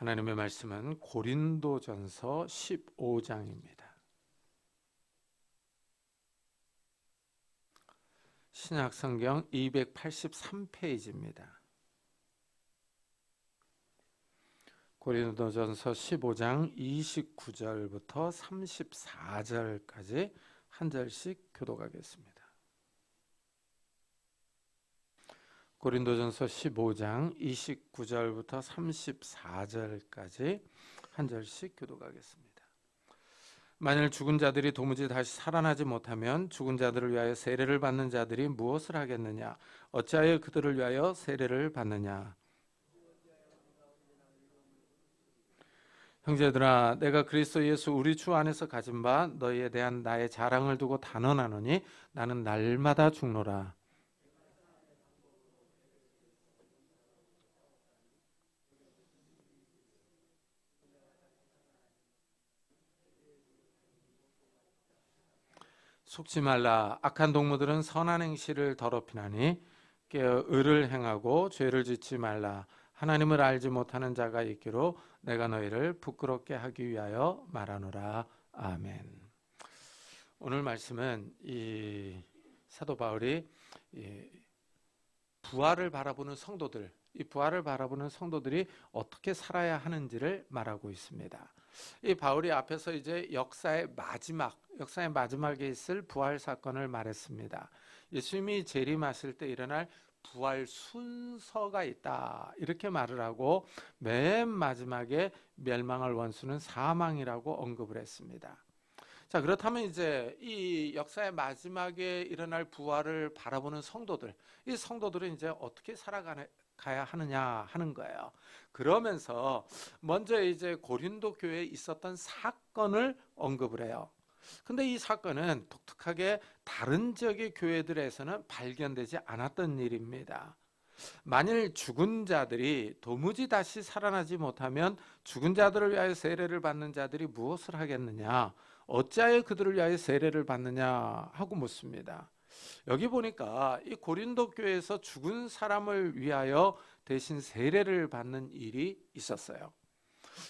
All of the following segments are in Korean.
하나님의 말씀은 고린도전서 15장입니다. 신약성경 283페이지입니다. 고린도전서 15장 29절부터 34절까지 한 절씩 교독하겠습니다. 고린도전서 15장 29절부터 34절까지 한 절씩 교독하겠습니다. 만일 죽은 자들이 도무지 다시 살아나지 못하면 죽은 자들을 위하여 세례를 받는 자들이 무엇을 하겠느냐? 어찌하여 그들을 위하여 세례를 받느냐? 형제들아, 내가 그리스도 예수 우리 주 안에서 가진 바 너희에 대한 나의 자랑을 두고 단언하노니 나는 날마다 죽노라. 속지 말라. 악한 동무들은 선한 행실을 더럽히나니 깨어 의를 행하고 죄를 짓지 말라. 하나님을 알지 못하는 자가 있기로 내가 너희를 부끄럽게 하기 위하여 말하노라. 아멘. 오늘 말씀은 이 사도 바울이 부활을 바라보는 성도들, 이 부활을 바라보는 성도들이 어떻게 살아야 하는지를 말하고 있습니다. 이 바울이 앞에서 이제 역사의 마지막에 있을 부활 사건을 말했습니다. 예수님이 재림하실 때 일어날 부활 순서가 있다, 이렇게 말을 하고 맨 마지막에 멸망할 원수는 사망이라고 언급을 했습니다. 자, 그렇다면 이제 이 역사의 마지막에 일어날 부활을 바라보는 성도들, 이 성도들은 이제 어떻게 살아가야 하느냐 하는 거예요. 그러면서 먼저 이제 고린도 교회에 있었던 사건을 언급을 해요. 근데 이 사건은 독특하게 다른 지역의 교회들에서는 발견되지 않았던 일입니다. 만일 죽은 자들이 도무지 다시 살아나지 못하면 죽은 자들을 위하여 세례를 받는 자들이 무엇을 하겠느냐? 어찌하여 그들을 위하여 세례를 받느냐 하고 묻습니다. 여기 보니까 이 고린도 교회에서 죽은 사람을 위하여 대신 세례를 받는 일이 있었어요.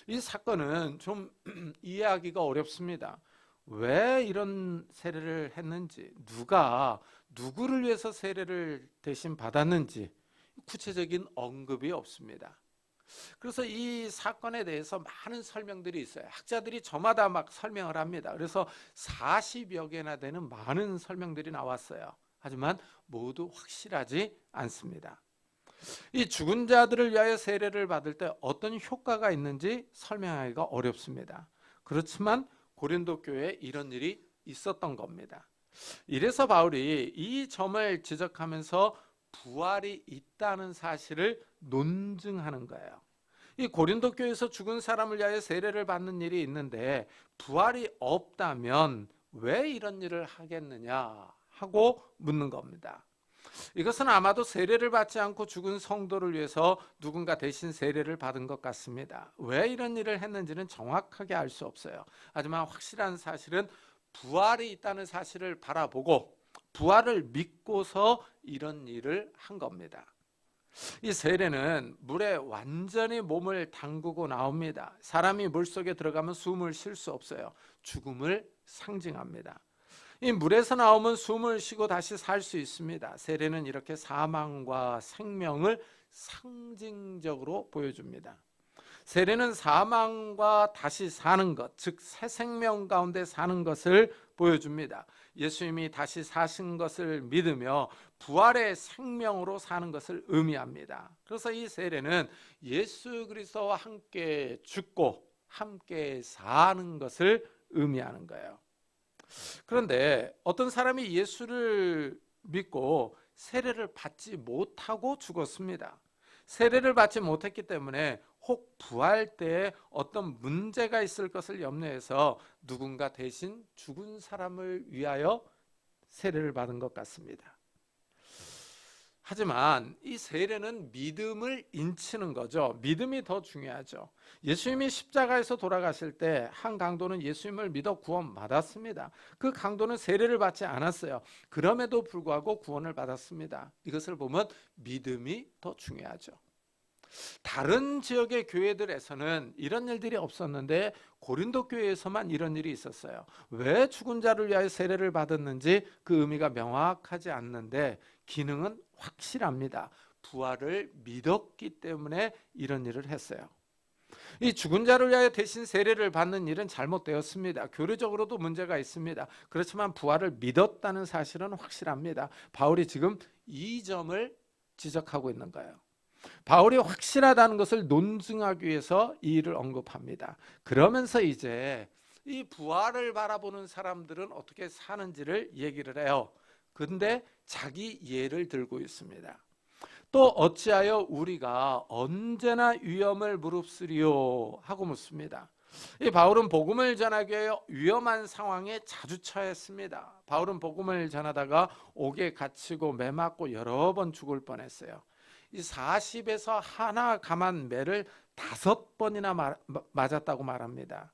이 사건은 좀 이해하기가 어렵습니다. 왜 이런 세례를 했는지, 누가 누구를 위해서 세례를 대신 받았는지 구체적인 언급이 없습니다. 그래서 이 사건에 대해서 많은 설명들이 있어요. 학자들이 저마다 막 설명을 합니다. 그래서 40여 개나 되는 많은 설명들이 나왔어요. 하지만 모두 확실하지 않습니다. 이 죽은 자들을 위하여 세례를 받을 때 어떤 효과가 있는지 설명하기가 어렵습니다. 그렇지만 고린도 교회에 이런 일이 있었던 겁니다. 이래서 바울이 이 점을 지적하면서 부활이 있다는 사실을 논증하는 거예요. 이 고린도 교회에서 죽은 사람을 위하여 세례를 받는 일이 있는데 부활이 없다면 왜 이런 일을 하겠느냐 하고 묻는 겁니다. 이것은 아마도 세례를 받지 않고 죽은 성도를 위해서 누군가 대신 세례를 받은 것 같습니다. 왜 이런 일을 했는지는 정확하게 알 수 없어요. 하지만 확실한 사실은 부활이 있다는 사실을 바라보고 부활을 믿고서 이런 일을 한 겁니다. 이 세례는 물에 완전히 몸을 담그고 나옵니다. 사람이 물속에 들어가면 숨을 쉴 수 없어요. 죽음을 상징합니다. 이 물에서 나오면 숨을 쉬고 다시 살 수 있습니다. 세례는 이렇게 사망과 생명을 상징적으로 보여줍니다. 세례는 사망과 다시 사는 것, 즉 새 생명 가운데 사는 것을 보여줍니다. 예수님이 다시 사신 것을 믿으며 부활의 생명으로 사는 것을 의미합니다. 그래서 이 세례는 예수 그리스도와 함께 죽고 함께 사는 것을 의미하는 거예요. 그런데 어떤 사람이 예수를 믿고 세례를 받지 못하고 죽었습니다. 세례를 받지 못했기 때문에 혹 부활 때에 어떤 문제가 있을 것을 염려해서 누군가 대신 죽은 사람을 위하여 세례를 받은 것 같습니다. 하지만 이 세례는 믿음을 인치는 거죠. 믿음이 더 중요하죠. 예수님이 십자가에서 돌아가실 때 한 강도는 예수님을 믿어 구원 받았습니다. 그 강도는 세례를 받지 않았어요. 그럼에도 불구하고 구원을 받았습니다. 이것을 보면 믿음이 더 중요하죠. 다른 지역의 교회들에서는 이런 일들이 없었는데 고린도 교회에서만 이런 일이 있었어요. 왜 죽은 자를 위하여 세례를 받았는지 그 의미가 명확하지 않는데 기능은 확실합니다. 부활을 믿었기 때문에 이런 일을 했어요. 이 죽은 자를 위하여 대신 세례를 받는 일은 잘못되었습니다. 교리적으로도 문제가 있습니다. 그렇지만 부활을 믿었다는 사실은 확실합니다. 바울이 지금 이 점을 지적하고 있는 거예요. 바울이 확실하다는 것을 논증하기 위해서 이 일을 언급합니다. 그러면서 이제 이 부활을 바라보는 사람들은 어떻게 사는지를 얘기를 해요. 근데 자기 예를 들고 있습니다. 또 어찌하여 우리가 언제나 위험을 무릅쓰리요 하고 묻습니다. 이 바울은 복음을 전하기 위해 위험한 상황에 자주 처했습니다. 바울은 복음을 전하다가 옥에 갇히고 매 맞고 여러 번 죽을 뻔했어요. 이 40에서 하나 감한 매를 5번이나 맞았다고 말합니다.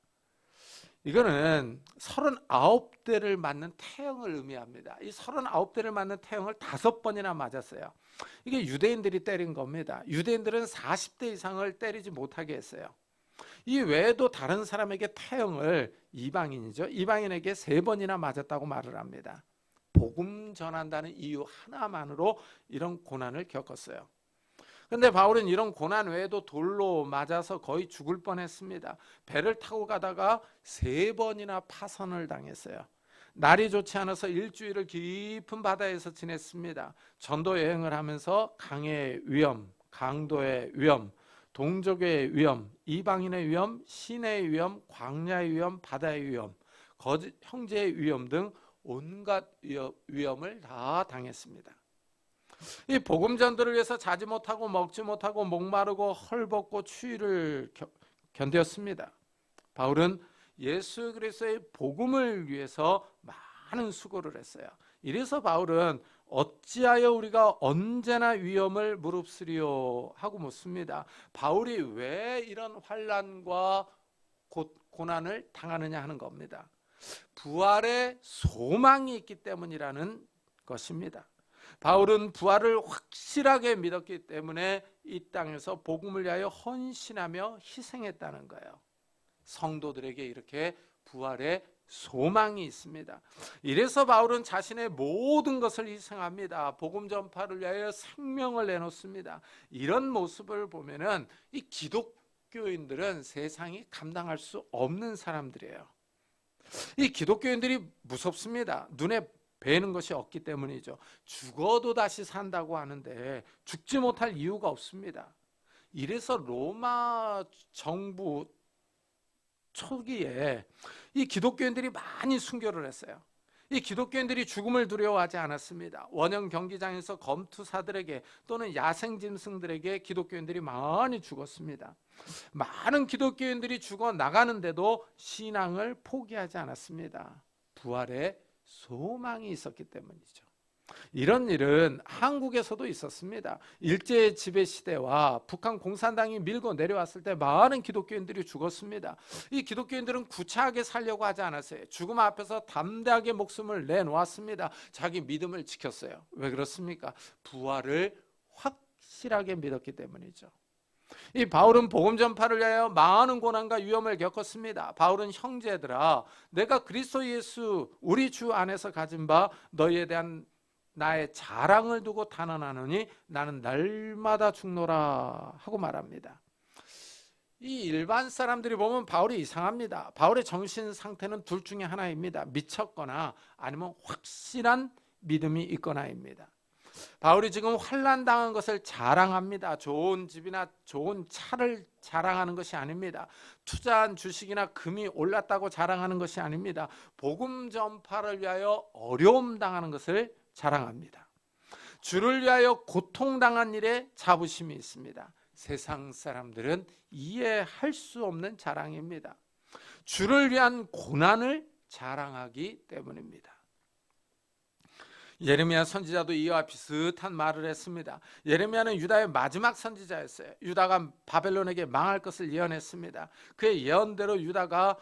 이거는 39대를 맞는 태형을 의미합니다. 이 39대를 맞는 태형을 5번이나 맞았어요. 이게 유대인들이 때린 겁니다. 유대인들은 40대 이상을 때리지 못하게 했어요. 이 외에도 다른 사람에게 태형을 이방인이죠. 이방인에게 3번이나 맞았다고 말을 합니다. 복음 전한다는 이유 하나만으로 이런 고난을 겪었어요. 근데 바울은 이런 고난 외에도 돌로 맞아서 거의 죽을 뻔했습니다. 배를 타고 가다가 3번이나 파선을 당했어요. 날이 좋지 않아서 일주일을 깊은 바다에서 지냈습니다. 전도 여행을 하면서 강의 위험, 강도의 위험, 동족의 위험, 이방인의 위험, 시내의 위험, 광야의 위험, 바다의 위험, 거짓 형제의 위험 등 온갖 위험을 다 당했습니다. 이 복음 전도를 위해서 자지 못하고 먹지 못하고 목마르고 헐벗고 추위를 견뎠습니다. 바울은 예수 그리스도의 복음을 위해서 많은 수고를 했어요. 이래서 바울은 어찌하여 우리가 언제나 위험을 무릅쓰리요 하고 묻습니다. 바울이 왜 이런 환난과 고난을 당하느냐 하는 겁니다. 부활의 소망이 있기 때문이라는 것입니다. 바울은 부활을 확실하게 믿었기 때문에 이 땅에서 복음을 위하여 헌신하며 희생했다는 거예요. 성도들에게 이렇게 부활의 소망이 있습니다. 이래서 바울은 자신의 모든 것을 희생합니다. 복음 전파를 위하여 생명을 내놓습니다. 이런 모습을 보면은 이 기독교인들은 세상이 감당할 수 없는 사람들이에요. 이 기독교인들이 무섭습니다. 눈에 배는 것이 없기 때문이죠. 죽어도 다시 산다고 하는데 죽지 못할 이유가 없습니다. 이래서 로마 정부 초기에 이 기독교인들이 많이 순교를 했어요. 이 기독교인들이 죽음을 두려워하지 않았습니다. 원형 경기장에서 검투사들에게 또는 야생짐승들에게 기독교인들이 많이 죽었습니다. 많은 기독교인들이 죽어 나가는데도 신앙을 포기하지 않았습니다. 부활의 소망이 있었기 때문이죠. 이런 일은 한국에서도 있었습니다. 일제 지배 시대와 북한 공산당이 밀고 내려왔을 때 많은 기독교인들이 죽었습니다. 이 기독교인들은 구차하게 살려고 하지 않았어요. 죽음 앞에서 담대하게 목숨을 내놓았습니다. 자기 믿음을 지켰어요. 왜 그렇습니까? 부활을 확실하게 믿었기 때문이죠. 이 바울은 복음 전파를 위하여 많은 고난과 위험을 겪었습니다. 바울은 형제들아, 내가 그리스도 예수 우리 주 안에서 가진 바 너희에 대한 나의 자랑을 두고 탄원하노니 나는 날마다 죽노라 하고 말합니다. 이 일반 사람들이 보면 바울이 이상합니다. 바울의 정신 상태는 둘 중에 하나입니다. 미쳤거나 아니면 확실한 믿음이 있거나입니다. 바울이 지금 환난 당한 것을 자랑합니다. 좋은 집이나 좋은 차를 자랑하는 것이 아닙니다. 투자한 주식이나 금이 올랐다고 자랑하는 것이 아닙니다. 복음 전파를 위하여 어려움 당하는 것을 자랑합니다. 주를 위하여 고통당한 일에 자부심이 있습니다. 세상 사람들은 이해할 수 없는 자랑입니다. 주를 위한 고난을 자랑하기 때문입니다. 예레미야 선지자도 이와 비슷한 말을 했습니다. 예레미야는 유다의 마지막 선지자였어요. 유다가 바벨론에게 망할 것을 예언했습니다. 그의 예언대로 유다가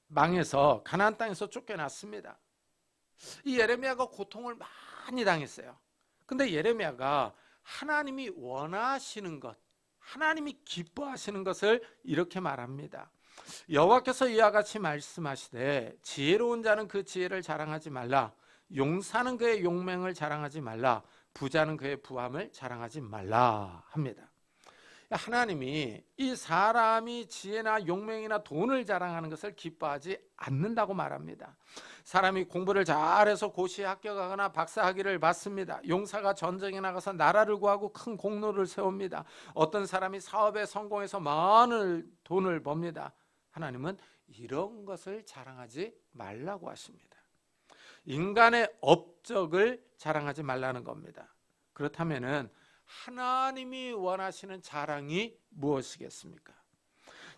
망해서 가나안 땅에서 쫓겨났습니다. 이 예레미야가 고통을 많이 당했어요. 근데 예레미야가 하나님이 원하시는 것, 하나님이 기뻐하시는 것을 이렇게 말합니다. 여호와께서 이와 같이 말씀하시되 지혜로운 자는 그 지혜를 자랑하지 말라. 용사는 그의 용맹을 자랑하지 말라. 부자는 그의 부함을 자랑하지 말라 합니다. 하나님이 이 사람이 지혜나 용맹이나 돈을 자랑하는 것을 기뻐하지 않는다고 말합니다. 사람이 공부를 잘해서 고시에 합격하거나 박사학위를 받습니다. 용사가 전쟁에 나가서 나라를 구하고 큰 공로를 세웁니다. 어떤 사람이 사업에 성공해서 많은 돈을 법니다. 하나님은 이런 것을 자랑하지 말라고 하십니다. 인간의 업적을 자랑하지 말라는 겁니다. 그렇다면은 하나님이 원하시는 자랑이 무엇이겠습니까?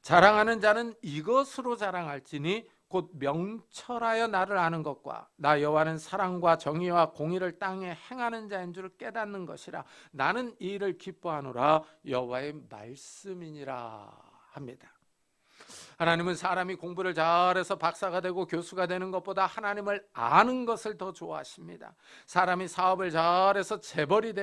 자랑하는 자는 이것으로 자랑할지니 곧 명철하여 나를 아는 것과 나 여호와는 사랑과 정의와 공의를 땅에 행하는 자인 줄 깨닫는 것이라. 나는 이 일을 기뻐하노라. 여호와의 말씀이니라 합니다. 하나님은 사람이 공부를 잘해서 박사가 되고 교수가 되는 것보다 하나님을 아는 것을 더 좋아하십니다. 사람이 사업을 잘해서 재벌이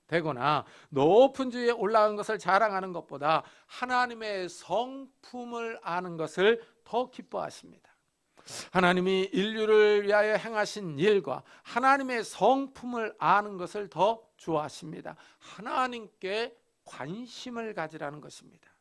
되거나 높은 지위에 올라간 것을 자랑하는 것보다 하나님의 성품을 아는 것을 더 기뻐하십니다. 하나님이 인류를 위하여 행하신 일과 하나님의 성품을 아는 것을 더 좋아하십니다. 하나님께 관심을 가지라는 것입니다.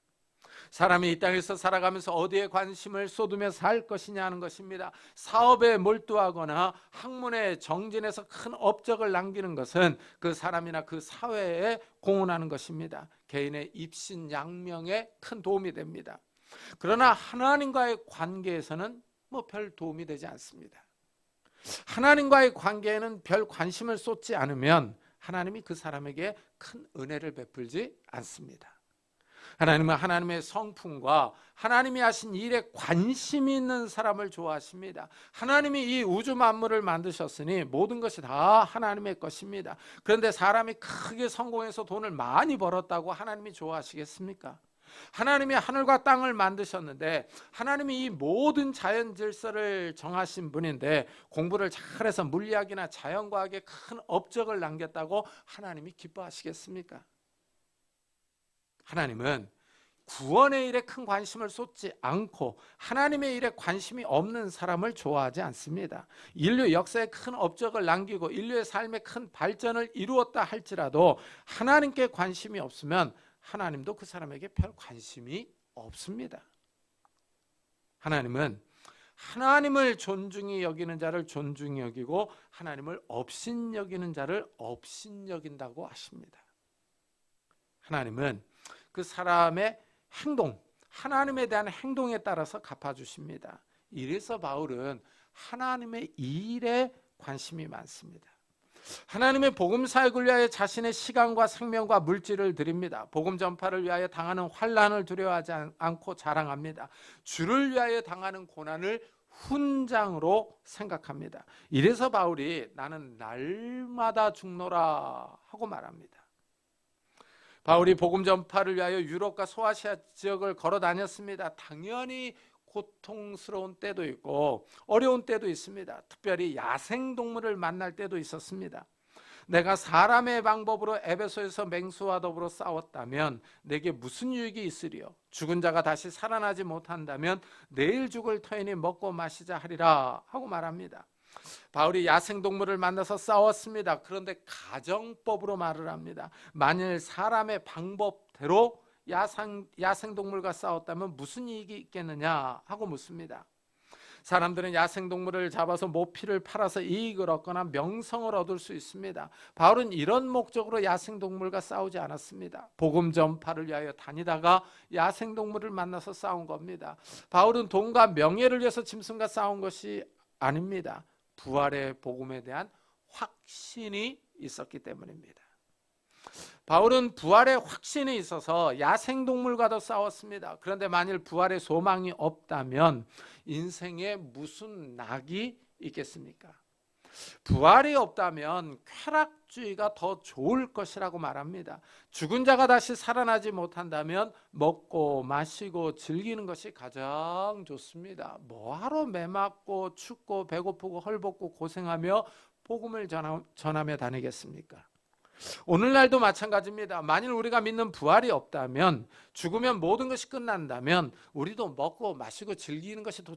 사람이 이 땅에서 살아가면서 어디에 관심을 쏟으며 살 것이냐 하는 것입니다. 사업에 몰두하거나 학문에 정진해서 큰 업적을 남기는 것은 그 사람이나 그 사회에 공헌하는 것입니다. 개인의 입신양명에 큰 도움이 됩니다. 그러나 하나님과의 관계에서는 별 도움이 되지 않습니다. 하나님과의 관계에는 별 관심을 쏟지 않으면 하나님이 그 사람에게 큰 은혜를 베풀지 않습니다. 하나님은 하나님의 성품과 하나님이 하신 일에 관심이 있는 사람을 좋아하십니다. 하나님이 이 우주 만물을 만드셨으니 모든 것이 다 하나님의 것입니다. 그런데 사람이 크게 성공해서 돈을 많이 벌었다고 하나님이 좋아하시겠습니까? 하나님이 하늘과 땅을 만드셨는데 하나님이 이 모든 자연 질서를 정하신 분인데 공부를 잘해서 물리학이나 자연과학에 큰 업적을 남겼다고 하나님이 기뻐하시겠습니까? 하나님은 구원의 일에 큰 관심을 쏟지 않고 하나님의 일에 관심이 없는 사람을 좋아하지 않습니다. 인류 역사에 큰 업적을 남기고 인류의 삶에 큰 발전을 이루었다 할지라도 하나님께 관심이 없으면 하나님도 그 사람에게 별 관심이 없습니다. 하나님은 하나님을 존중히 여기는 자를 존중히 여기고 하나님을 업신 여기는 자를 업신 여긴다고 하십니다. 하나님은 그 사람의 행동, 하나님에 대한 행동에 따라서 갚아주십니다. 이래서 바울은 하나님의 일에 관심이 많습니다. 하나님의 복음 사역을 위하여 자신의 시간과 생명과 물질을 드립니다. 복음 전파를 위하여 당하는 환난을 두려워하지 않고 자랑합니다. 주를 위하여 당하는 고난을 훈장으로 생각합니다. 이래서 바울이 나는 날마다 죽노라 하고 말합니다. 바울이 복음 전파를 위하여 유럽과 소아시아 지역을 걸어 다녔습니다. 당연히 고통스러운 때도 있고 어려운 때도 있습니다. 특별히 야생동물을 만날 때도 있었습니다. 내가 사람의 방법으로 에베소에서 맹수와 더불어 싸웠다면 내게 무슨 유익이 있으리요? 죽은 자가 다시 살아나지 못한다면 내일 죽을 터이니 먹고 마시자 하리라 하고 말합니다. 바울이 야생동물을 만나서 싸웠습니다. 그런데 가정법으로 말을 합니다. 만일 사람의 방법대로 야생동물과 싸웠다면 무슨 이익이 있겠느냐 하고 묻습니다. 사람들은 야생동물을 잡아서 모피를 팔아서 이익을 얻거나 명성을 얻을 수 있습니다. 바울은 이런 목적으로 야생동물과 싸우지 않았습니다. 복음 전파를 위하여 다니다가 야생동물을 만나서 싸운 겁니다. 바울은 돈과 명예를 위해서 짐승과 싸운 것이 아닙니다. 부활의 복음에 대한 확신이 있었기 때문입니다. 바울은 부활의 확신이 있어서 야생동물과도 싸웠습니다. 그런데 만일 부활의 소망이 없다면 인생에 무슨 낙이 있겠습니까? 부활이 없다면 쾌락주의가 더 좋을 것이라고 말합니다. 죽은 자가 다시 살아나지 못한다면 먹고 마시고 즐기는 것이 가장 좋습니다. 뭐하러 매맞고 춥고 배고프고 헐벗고 고생하며 복음을 전하며 다니겠습니까? 오늘날도 마찬가지입니다. 만일 우리가 믿는 부활이 없다면, 죽으면 모든 것이 끝난다면 우리도 먹고 마시고 즐기는 것이 더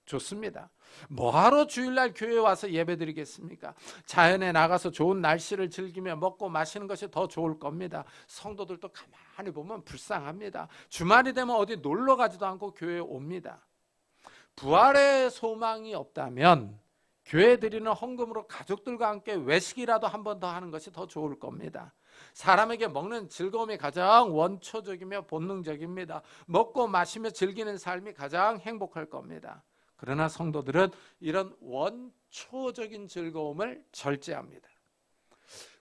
좋습니다. 뭐하러 주일날 교회에 와서 예배드리겠습니까? 자연에 나가서 좋은 날씨를 즐기며 먹고 마시는 것이 더 좋을 겁니다. 성도들도 가만히 보면 불쌍합니다. 주말이 되면 어디 놀러 가지도 않고 교회에 옵니다. 부활의 소망이 없다면 교회 드리는 헌금으로 가족들과 함께 외식이라도 한 번 더 하는 것이 더 좋을 겁니다. 사람에게 먹는 즐거움이 가장 원초적이며 본능적입니다. 먹고 마시며 즐기는 삶이 가장 행복할 겁니다. 그러나 성도들은 이런 원초적인 즐거움을 절제합니다.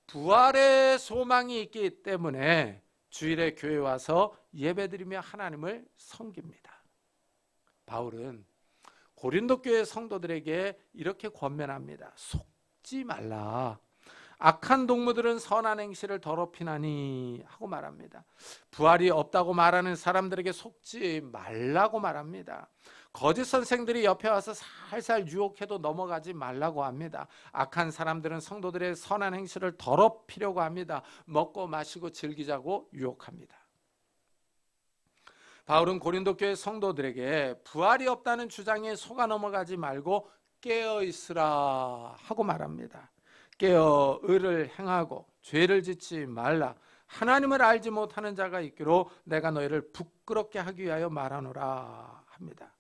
부활의 소망이 있기 때문에 주일에 교회 와서 예배드리며 하나님을 섬깁니다. 바울은 고린도 교회 성도들에게 이렇게 권면합니다. 속지 말라. 악한 동무들은 선한 행실을 더럽히나니 하고 말합니다. 부활이 없다고 말하는 사람들에게 속지 말라고 말합니다. 거짓 선생들이 옆에 와서 살살 유혹해도 넘어가지 말라고 합니다. 악한 사람들은 성도들의 선한 행실을 더럽히려고 합니다. 먹고 마시고 즐기자고 유혹합니다. 바울은 고린도 교회 성도들에게 부활이 없다는 주장에 속아 넘어가지 말고 깨어 있으라 하고 말합니다. 깨어 의를 행하고 죄를 짓지 말라. 하나님을 알지 못하는 자가 있기로 내가 너희를 부끄럽게 하기 위하여 말하노라 합니다.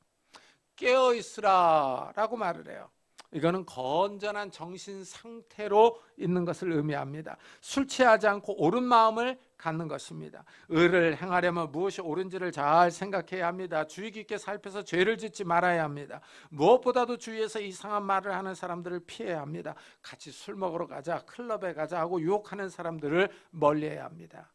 깨어 있으라 라고 말을 해요. 이거는 건전한 정신 상태로 있는 것을 의미합니다. 술 취하지 않고 옳은 마음을 갖는 것입니다. 의를 행하려면 무엇이 옳은지를 잘 생각해야 합니다. 주의 깊게 살펴서 죄를 짓지 말아야 합니다. 무엇보다도 주위에서 이상한 말을 하는 사람들을 피해야 합니다. 같이 술 먹으러 가자, 클럽에 가자 하고 유혹하는 사람들을 멀리해야 합니다.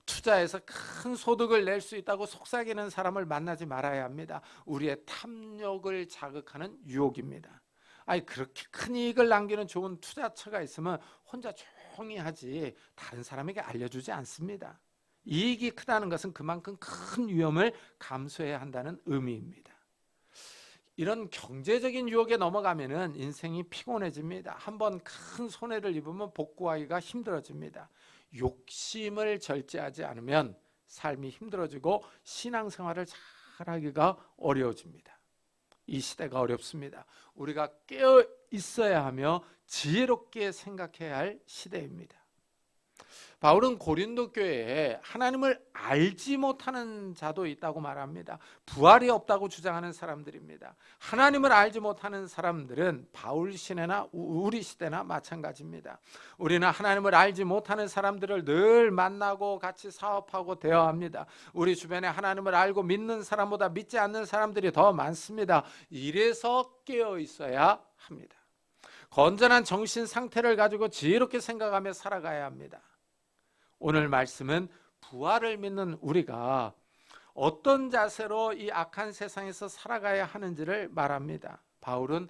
투자해서 큰 소득을 낼 수 있다고 속삭이는 사람을 만나지 말아야 합니다. 우리의 탐욕을 자극하는 유혹입니다. 아니 그렇게 큰 이익을 남기는 좋은 투자처가 있으면 혼자 조용히 하지 다른 사람에게 알려주지 않습니다. 이익이 크다는 것은 그만큼 큰 위험을 감수해야 한다는 의미입니다. 이런 경제적인 유혹에 넘어가면은 인생이 피곤해집니다. 한번 큰 손해를 입으면 복구하기가 힘들어집니다. 욕심을 절제하지 않으면 삶이 힘들어지고 신앙생활을 잘하기가 어려워집니다. 이 시대가 어렵습니다. 우리가 깨어 있어야 하며 지혜롭게 생각해야 할 시대입니다. 바울은 고린도 교회에 하나님을 알지 못하는 자도 있다고 말합니다. 부활이 없다고 주장하는 사람들입니다. 하나님을 알지 못하는 사람들은 바울 시대나 우리 시대나 마찬가지입니다. 우리는 하나님을 알지 못하는 사람들을 늘 만나고 같이 사업하고 대화합니다. 우리 주변에 하나님을 알고 믿는 사람보다 믿지 않는 사람들이 더 많습니다. 이래서 깨어 있어야 합니다. 건전한 정신 상태를 가지고 지혜롭게 생각하며 살아가야 합니다. 오늘 말씀은 부활을 믿는 우리가 어떤 자세로 이 악한 세상에서 살아가야 하는지를 말합니다. 바울은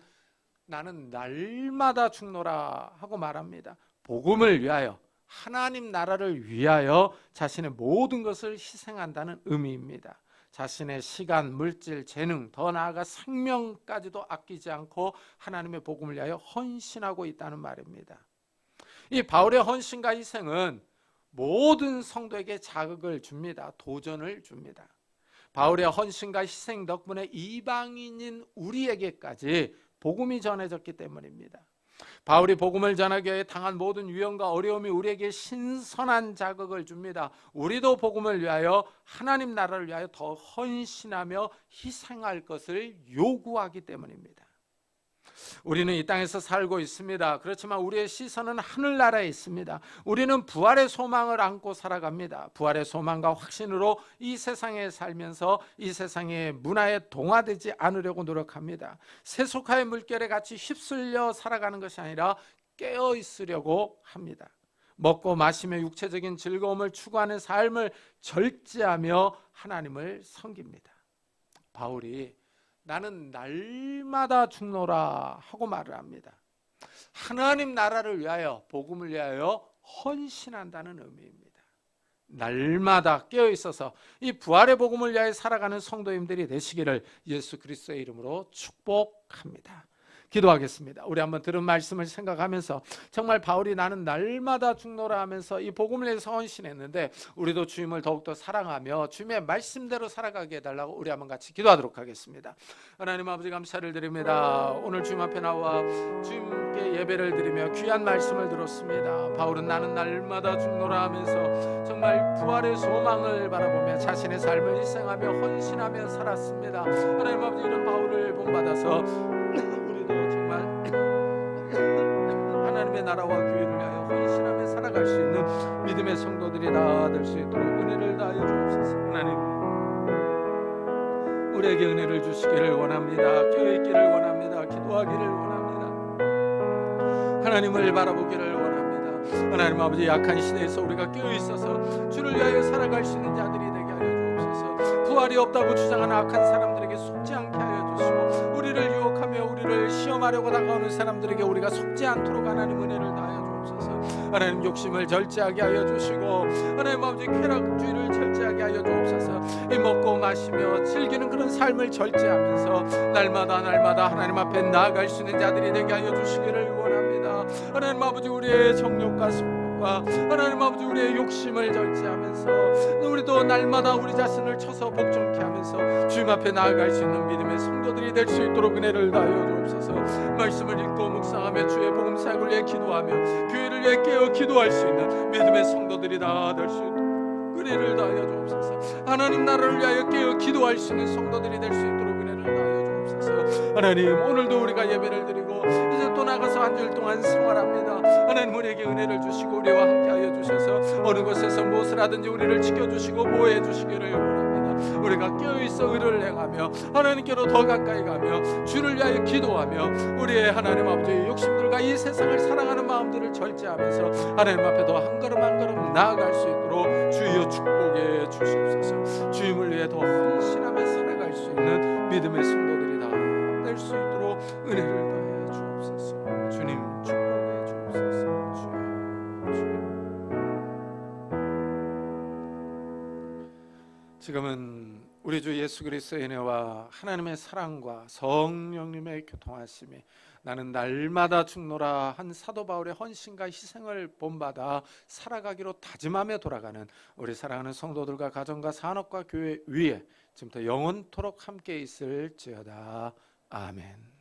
나는 날마다 죽노라 하고 말합니다. 복음을 위하여, 하나님 나라를 위하여 자신의 모든 것을 희생한다는 의미입니다. 자신의 시간, 물질, 재능, 더 나아가 생명까지도 아끼지 않고 하나님의 복음을 위하여 헌신하고 있다는 말입니다. 이 바울의 헌신과 희생은 모든 성도에게 자극을 줍니다. 도전을 줍니다. 바울의 헌신과 희생 덕분에 이방인인 우리에게까지 복음이 전해졌기 때문입니다. 바울이 복음을 전하기 위해 당한 모든 위험과 어려움이 우리에게 신선한 자극을 줍니다. 우리도 복음을 위하여 하나님 나라를 위하여 더 헌신하며 희생할 것을 요구하기 때문입니다. 우리는 이 땅에서 살고 있습니다. 그렇지만 우리의 시선은 하늘나라에 있습니다. 우리는 부활의 소망을 안고 살아갑니다. 부활의 소망과 확신으로 이 세상에 살면서 이 세상의 문화에 동화되지 않으려고 노력합니다. 세속화의 물결에 같이 휩쓸려 살아가는 것이 아니라 깨어 있으려고 합니다. 먹고 마시며 육체적인 즐거움을 추구하는 삶을 절제하며 하나님을 섬깁니다. 바울이 나는 날마다 죽노라 하고 말을 합니다. 하나님 나라를 위하여, 복음을 위하여 헌신한다는 의미입니다. 날마다 깨어 있어서 이 부활의 복음을 위하여 살아가는 성도님들이 되시기를 예수 그리스도의 이름으로 축복합니다. 기도하겠습니다. 우리 한번 들은 말씀을 생각하면서 정말 바울이 나는 날마다 죽노라 하면서 이 복음을 위해서 헌신했는데 우리도 주님을 더욱더 사랑하며 주님의 말씀대로 살아가게 해달라고 우리 한번 같이 기도하도록 하겠습니다. 하나님 아버지 감사를 드립니다. 오늘 주님 앞에 나와 주님께 예배를 드리며 귀한 말씀을 들었습니다. 바울은 나는 날마다 죽노라 하면서 정말 부활의 소망을 바라보며 자신의 삶을 희생하며 헌신하며 살았습니다. 하나님 아버지 이런 바울을 본받아서 우리도 정말 하나님의 나라와 교회를 위하여 헌신하며 살아갈 수 있는 믿음의 성도들이 다 될 수 있도록 은혜를 다하여 주옵소서. 하나님 우리에게 은혜를 주시기를 원합니다. 깨어있기를 원합니다. 기도하기를 원합니다. 하나님을 바라보기를 원합니다. 하나님 아버지 약한 시대에서 우리가 깨어있어서 주를 위하여 살아갈 수 있는 자들이 되게 하여 주옵소서. 부활이 없다고 주장하는 악한 사람들에게 속지 않게 하여 주시고 우리를 유혹하며 우리를 시험하려고 다가오는 사람들에게 우리가 속지 않도록 하나님 은혜를 다하여 주옵소서. 하나님 욕심을 절제하게 하여 주시고 하나님 아버지 쾌락주의를 절제하게 하여 주옵소서. 이 먹고 마시며 즐기는 그런 삶을 절제하면서 날마다 하나님 앞에 나아갈 수 있는 자들이 되게 하여 주시기를 원합니다. 하나님 아버지 우리의 정욕과 속욕과 하나님 아버지 우리의 욕심을 절제하면서 우리도 날마다 우리 자신을 쳐서 복종케 하면서 주님 앞에 나아갈 수 있는 믿음의 성도들이 될 수 있도록 은혜를 다하여 주옵소서. 말씀을 읽고 묵상하며 주의 복음 사역을 위해 기도하며 교회를 위해 깨어 기도할 수 있는 믿음의 성도들이 다 될 수 있도록 은혜를 다하여 주옵소서. 하나님 나라를 위하여 깨어 기도할 수 있는 성도들이 될 수 있도록 은혜를 다하여 주옵소서. 하나님 오늘도 우리가 예배를 드리고 이제 또 나가서 한 주일 동안 생활합니다. 하나님 우리에게 은혜를 주시고 우리와 함께하여 주셔서 어느 곳에서 무엇을 하든지 우리를 지켜주시고 보호해 주시기를 원합니다. 우리가 깨어있어 의를 행하며 하나님께로 더 가까이 가며 주를 위하여 기도하며 우리의 하나님 아버지의 욕심들과 이 세상을 사랑하는 마음들을 절제하면서 하나님 앞에 더 한 걸음 한 걸음 나아갈 수 있도록 주여 축복해 주시옵소서. 주님을 위해 더 헌신하며 살아갈 수 있는 믿음의 성도들이 다 될 수 있도록 은혜를 더해 주옵소서. 주님 축복해 주옵소서. 지금은 우리 주 예수 그리스도의 은혜와 하나님의 사랑과 성령님의 교통하심이 나는 날마다 죽노라 한 사도 바울의 헌신과 희생을 본받아 살아가기로 다짐하며 돌아가는 우리 사랑하는 성도들과 가정과 산업과 교회 위에 지금부터 영원토록 함께 있을지어다. 아멘.